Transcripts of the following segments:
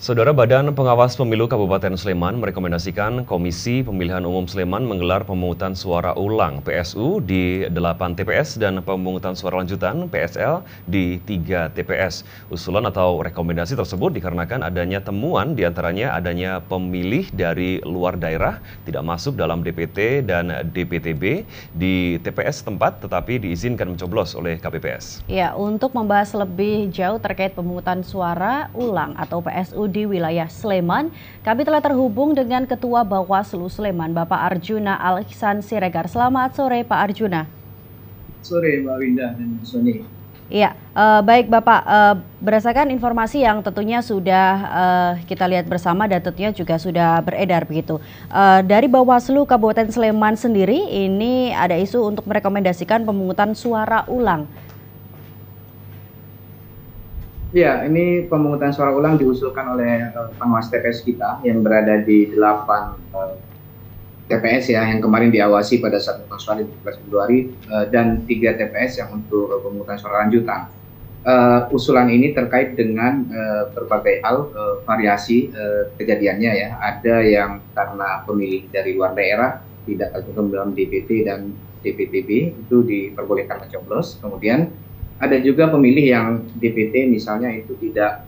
Saudara Badan Pengawas Pemilu Kabupaten Sleman merekomendasikan Komisi Pemilihan Umum Sleman menggelar pemungutan suara ulang (PSU) di 8 TPS dan pemungutan suara lanjutan (PSL) di 3 TPS. Usulan atau rekomendasi tersebut dikarenakan adanya temuan diantaranya adanya pemilih dari luar daerah tidak masuk dalam DPT dan DPTB di TPS tempat tetapi diizinkan mencoblos oleh KPPS. Ya, untuk membahas lebih jauh terkait pemungutan suara ulang atau PSU di wilayah Sleman, kami telah terhubung dengan Ketua Bawaslu Sleman, Bapak Arjuna Al-Ihsan Siregar. Selamat sore, Pak Arjuna. Sore, Mbak Winda dan Sony. Iya, baik Bapak, berdasarkan informasi yang tentunya sudah kita lihat bersama dan tentunya juga sudah beredar begitu. Dari Bawaslu Kabupaten Sleman sendiri, ini ada isu untuk merekomendasikan pemungutan suara ulang. Ya, ini pemungutan suara ulang diusulkan oleh pengawas TPS kita yang berada di 8 TPS ya, yang kemarin diawasi pada saat pemungutan suara di 17 Februari dan 3 TPS yang untuk pemungutan suara lanjutan. Usulan ini terkait dengan berbagai hal, variasi kejadiannya ya. Ada yang karena pemilih dari luar daerah tidak tercantum dalam DPT dan DPTB itu diperbolehkan mencoblos. Kemudian ada juga pemilih yang DPT misalnya itu tidak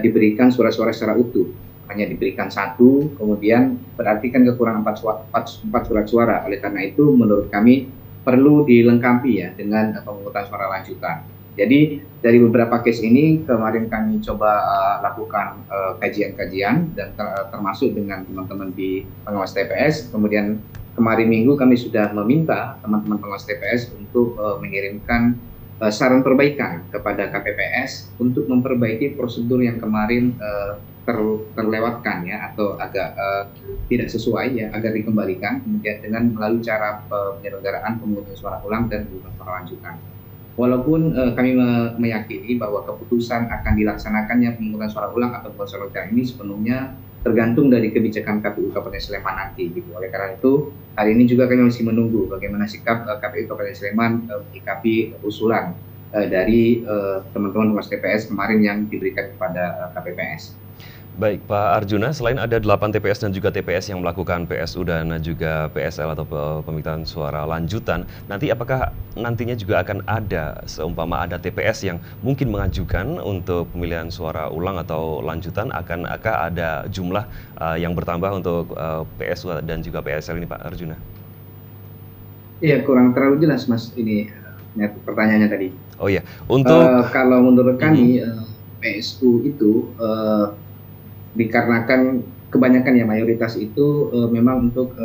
diberikan surat-suara secara utuh, hanya diberikan satu, kemudian berarti kan kekurangan 4 surat suara. Oleh karena itu menurut kami perlu dilengkapi ya dengan pemungutan suara lanjutan. Jadi dari beberapa case ini kemarin kami coba lakukan kajian-kajian dan termasuk dengan teman-teman di pengawas TPS. Kemudian kemarin Minggu kami sudah meminta teman-teman pengawas TPS untuk mengirimkan saran perbaikan kepada KPPS untuk memperbaiki prosedur yang kemarin terlewatkan ya atau agak tidak sesuai ya agar dikembalikan kemudian dengan melalui cara penyelenggaraan pemungutan suara ulang dan pemungutan suara lanjutan. Walaupun kami meyakini bahwa keputusan akan dilaksanakannya pemungutan suara ulang atau pemungutan suara lanjutan ini sepenuhnya tergantung dari kebijakan KPU Kabupaten Sleman nanti gitu. Oleh karena itu hari ini juga kami masih menunggu bagaimana sikap KPU Kabupaten Sleman menyikapi usulan dari teman-teman pengawas TPS kemarin yang diberikan kepada KPPS. Baik, Pak Arjuna, selain ada 8 TPS dan juga TPS yang melakukan PSU dan juga PSL atau pemilihan suara lanjutan, nanti apakah nantinya juga akan ada seumpama ada TPS yang mungkin mengajukan untuk pemilihan suara ulang atau lanjutan, akankah ada jumlah yang bertambah untuk PSU dan juga PSL ini, Pak Arjuna? Iya, kurang terlalu jelas Mas ini pertanyaannya tadi. Oh iya, untuk kalau menurut kami PSU itu dikarenakan kebanyakan ya mayoritas itu memang untuk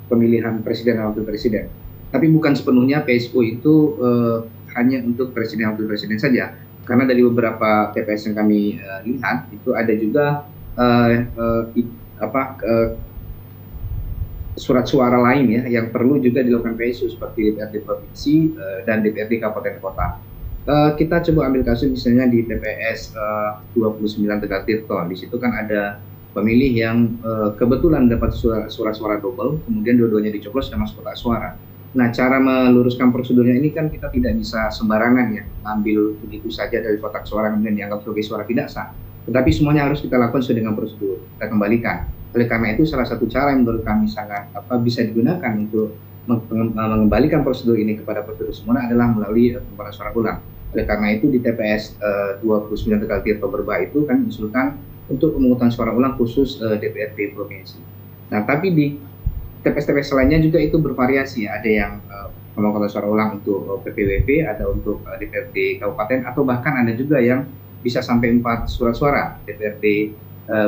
pemilihan presiden dan wakil presiden. Tapi bukan sepenuhnya PSU itu hanya untuk presiden dan wakil presiden saja. Karena dari beberapa TPS yang kami lihat itu ada juga surat suara lain ya yang perlu juga dilakukan PSU seperti DPRD provinsi dan DPRD kabupaten kota. Kita coba ambil kasus misalnya di TPS 29 Tegal Tirto. Di situ kan ada pemilih yang kebetulan dapat suara double, kemudian dua-duanya dicoblos dan masuk kotak suara. Nah, cara meluruskan prosedurnya ini kan kita tidak bisa sembarangan ya, ambil begitu saja dari kotak suara kemudian dianggap sebagai suara tidak sah. Tetapi semuanya harus kita lakukan sesuai dengan prosedur, kita kembalikan. Oleh karena itu salah satu cara yang menurut kami sangat bisa digunakan untuk mengembalikan prosedur ini kepada prosedur semula adalah melalui pemungutan suara ulang. Oleh karena itu di TPS 29 Tegal Tirto Berbah itu kami usulkan untuk pemungutan suara ulang khusus DPRD provinsi. Nah, tapi di TPS-TPS lainnya juga itu bervariasi. Ada yang pemungutan suara ulang untuk PPWP, ada untuk DPRD kabupaten, atau bahkan ada juga yang bisa sampai 4 surat suara DPRD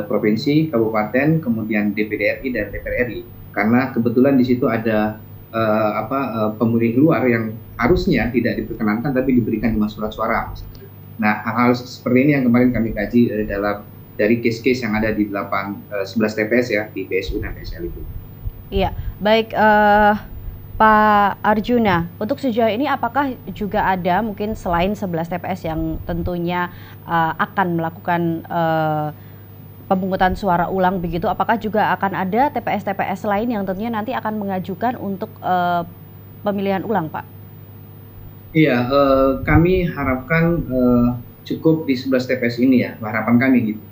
provinsi, kabupaten, kemudian DPD RI dan DPR RI. Karena kebetulan di situ ada pemilih luar yang harusnya tidak diperkenankan tapi diberikan 5 surat suara. Nah, hal-hal seperti ini yang kemarin kami kaji dari case-case yang ada di 11 TPS ya di PSU dan PSL itu. Iya, baik Pak Arjuna, untuk sejauh ini apakah juga ada mungkin selain 11 TPS yang tentunya akan melakukan pemungutan suara ulang begitu, apakah juga akan ada TPS-TPS lain yang tentunya nanti akan mengajukan untuk pemilihan ulang, Pak? Iya, kami harapkan cukup di 11 TPS ini ya, harapan kami gitu.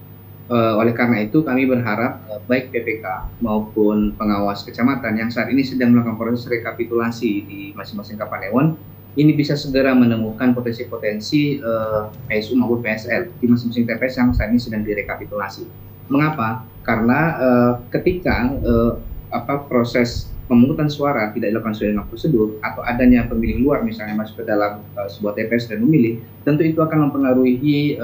Oleh karena itu kami berharap baik PPK maupun pengawas kecamatan yang saat ini sedang melakukan proses rekapitulasi di masing-masing Kapanewon ini bisa segera menemukan potensi-potensi PSU maupun PSL di masing-masing TPS yang saat ini sedang direkapitulasi. Mengapa? Karena ketika proses pemungutan suara tidak dilakukan sesuai dengan prosedur atau adanya pemilih luar misalnya masuk ke dalam sebuah TPS dan memilih, tentu itu akan mempengaruhi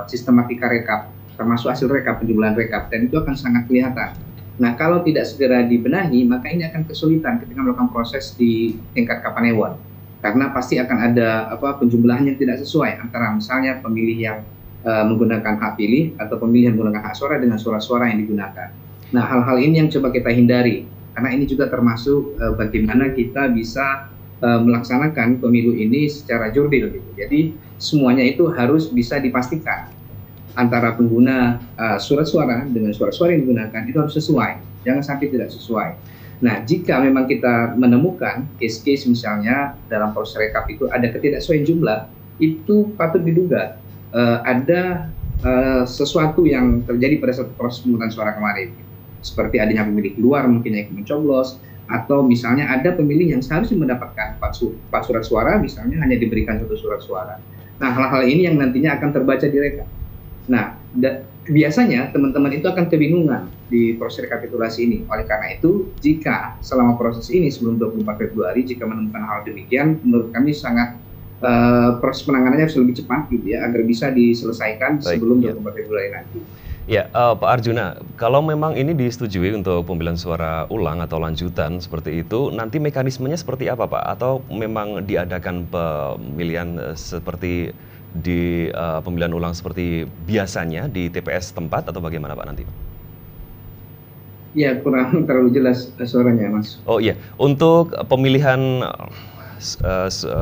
sistematika rekap, termasuk hasil rekap, penjumlahan rekap, dan itu akan sangat kelihatan. Nah, kalau tidak segera dibenahi, maka ini akan kesulitan ketika melakukan proses di tingkat Kapanewon. Karena pasti akan ada penjumlahan yang tidak sesuai antara misalnya pemilih yang menggunakan hak pilih atau pemilih yang menggunakan hak suara dengan suara-suara yang digunakan. Nah, hal-hal ini yang coba kita hindari, karena ini juga termasuk bagaimana kita bisa melaksanakan pemilu ini secara jurdil gitu. Jadi semuanya itu harus bisa dipastikan antara pengguna surat suara dengan suara-suara yang digunakan itu harus sesuai, jangan sampai tidak sesuai. Nah, jika memang kita menemukan case-case misalnya dalam proses rekap itu ada ketidaksesuaian jumlah, itu patut diduga ada sesuatu yang terjadi pada saat proses pemungutan suara kemarin. Seperti adanya pemilih luar mungkin yang mencoblos, atau misalnya ada pemilih yang seharusnya mendapatkan 4 surat suara misalnya hanya diberikan 1 surat suara. Nah, hal-hal ini yang nantinya akan terbaca di rekap. Nah, biasanya teman-teman itu akan kebingungan di proses rekapitulasi ini. Oleh karena itu, jika selama proses ini sebelum 24 Februari, jika menemukan hal demikian, menurut kami sangat proses penanganannya harus lebih cepat gitu ya, agar bisa diselesaikan sebelum 24 Februari nanti. Ya, Pak Arjuna, kalau memang ini disetujui untuk pemilihan suara ulang atau lanjutan seperti itu, nanti mekanismenya seperti apa, Pak? Atau memang diadakan pemilihan seperti di pemilihan ulang seperti biasanya di TPS tempat atau bagaimana, Pak, nanti? Ya, kurang terlalu jelas suaranya, Mas. Oh iya, untuk pemilihan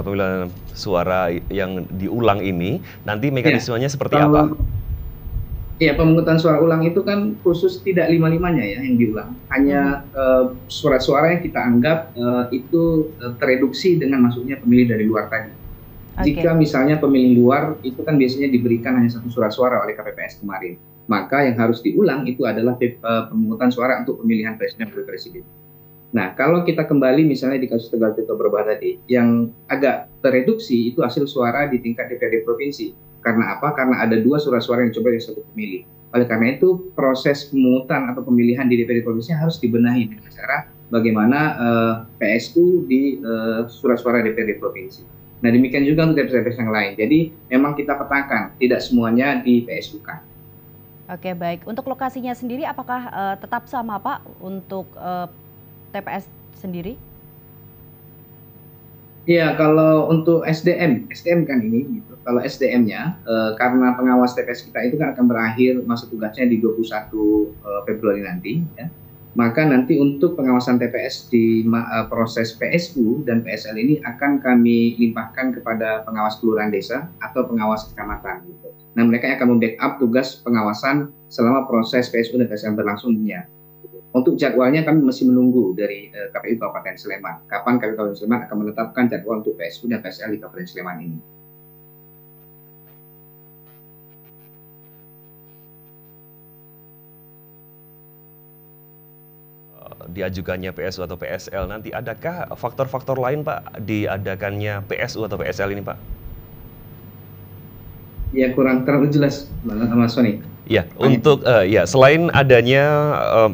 pemilihan suara yang diulang ini, nanti mekanismenya seperti apa? Ya, pemungutan suara ulang itu kan khusus tidak 5-5-nya ya yang diulang. Hanya surat-suara yang kita anggap itu tereduksi dengan masuknya pemilih dari luar tadi. Jika misalnya pemilih luar itu kan biasanya diberikan hanya 1 surat suara oleh KPPS kemarin. Maka yang harus diulang itu adalah pemungutan suara untuk pemilihan presiden dan wakil presiden. Nah, kalau kita kembali misalnya di kasus Tegal Tito Berubah tadi, yang agak tereduksi itu hasil suara di tingkat DPRD provinsi. Karena apa? Karena ada 2 surat suara yang coba dari 1 pemilih. Oleh karena itu, proses pemungutan atau pemilihan di DPRD provinsi harus dibenahi dengan cara bagaimana PSU di surat suara DPRD provinsi. Nah, demikian juga untuk TPS yang lain. Jadi, memang kita petakan, tidak semuanya di PSU kan. Oke, baik. Untuk lokasinya sendiri, apakah tetap sama, Pak, untuk TPS sendiri? Iya, kalau untuk SDM kan ini gitu. Kalau SDM-nya karena pengawas TPS kita itu kan akan berakhir masa tugasnya di 21 Februari nanti ya. Maka nanti untuk pengawasan TPS di proses PSU dan PSL ini akan kami limpahkan kepada pengawas kelurahan desa atau pengawas kecamatan gitu. Nah, mereka akan membackup tugas pengawasan selama proses PSU dan PSL berlangsungnya. Untuk jadwalnya kami masih menunggu dari KPU Kabupaten Sleman. Kapan KPU Kabupaten Sleman akan menetapkan jadwal untuk PSU dan PSL di Kabupaten Sleman ini. Diajukannya PSU atau PSL nanti, adakah faktor-faktor lain, Pak, diadakannya PSU atau PSL ini, Pak? Ya, kurang terlalu jelas, Mas Sony. Ya, untuk selain adanya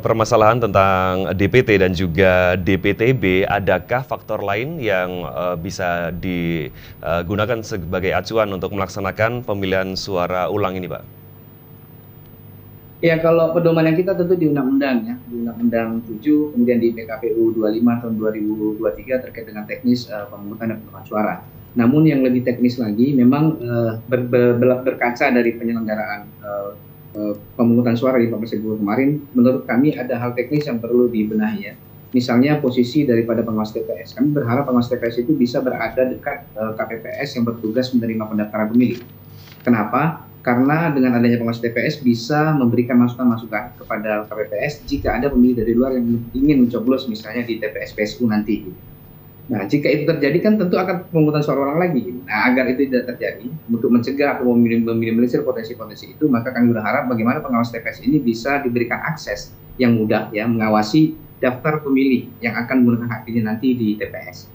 permasalahan tentang DPT dan juga DPTB, adakah faktor lain yang bisa digunakan sebagai acuan untuk melaksanakan pemilihan suara ulang ini, Pak? Ya, kalau pedoman yang kita tentu di Undang-Undang ya, di Undang-Undang 7, kemudian di PKPU 25 tahun 2023 terkait dengan teknis pemungutan dan penghitungan suara. Namun yang lebih teknis lagi, memang berkaca dari penyelenggaraan pemungutan suara di 14 Februari kemarin, menurut kami ada hal teknis yang perlu dibenahi ya. Misalnya posisi daripada pengawas TPS. Kami berharap pengawas TPS itu bisa berada dekat KPPS yang bertugas menerima pendaftaran pemilih. Kenapa? Karena dengan adanya pengawas TPS bisa memberikan masukan-masukan kepada KPPS jika ada pemilih dari luar yang ingin mencoblos misalnya di TPS PSU nanti. Nah, jika itu terjadi kan tentu akan pemungutan suara ulang lagi. Nah, agar itu tidak terjadi, untuk mencegah atau meminimalisir potensi-potensi itu, maka kami berharap bagaimana pengawas TPS ini bisa diberikan akses yang mudah ya mengawasi daftar pemilih yang akan menggunakan hak pilih nanti di TPS.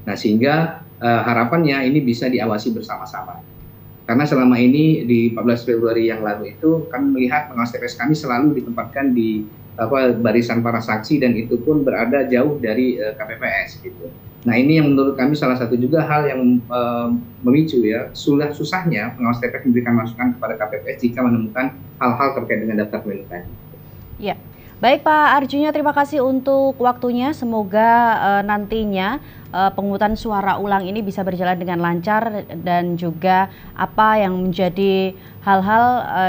Nah, sehingga harapannya ini bisa diawasi bersama-sama. Karena selama ini di 14 Februari yang lalu itu kami melihat pengawas TPS kami selalu ditempatkan di barisan para saksi dan itu pun berada jauh dari KPPS gitu. Nah, ini yang menurut kami salah satu juga hal yang memicu ya susahnya pengawas TPS memberikan masukan kepada KPPS jika menemukan hal-hal terkait dengan daftar pemilih tadi. Ya, baik Pak Arjunya, terima kasih untuk waktunya. Semoga nantinya pemungutan suara ulang ini bisa berjalan dengan lancar dan juga apa yang menjadi hal-hal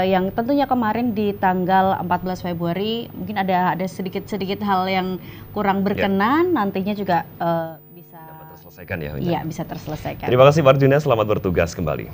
yang tentunya kemarin di tanggal 14 Februari mungkin ada sedikit hal yang kurang berkenan, nantinya juga bisa Dapat terselesaikan ya. Iya, bisa terselesaikan. Terima kasih Pak Arjuna, selamat bertugas kembali.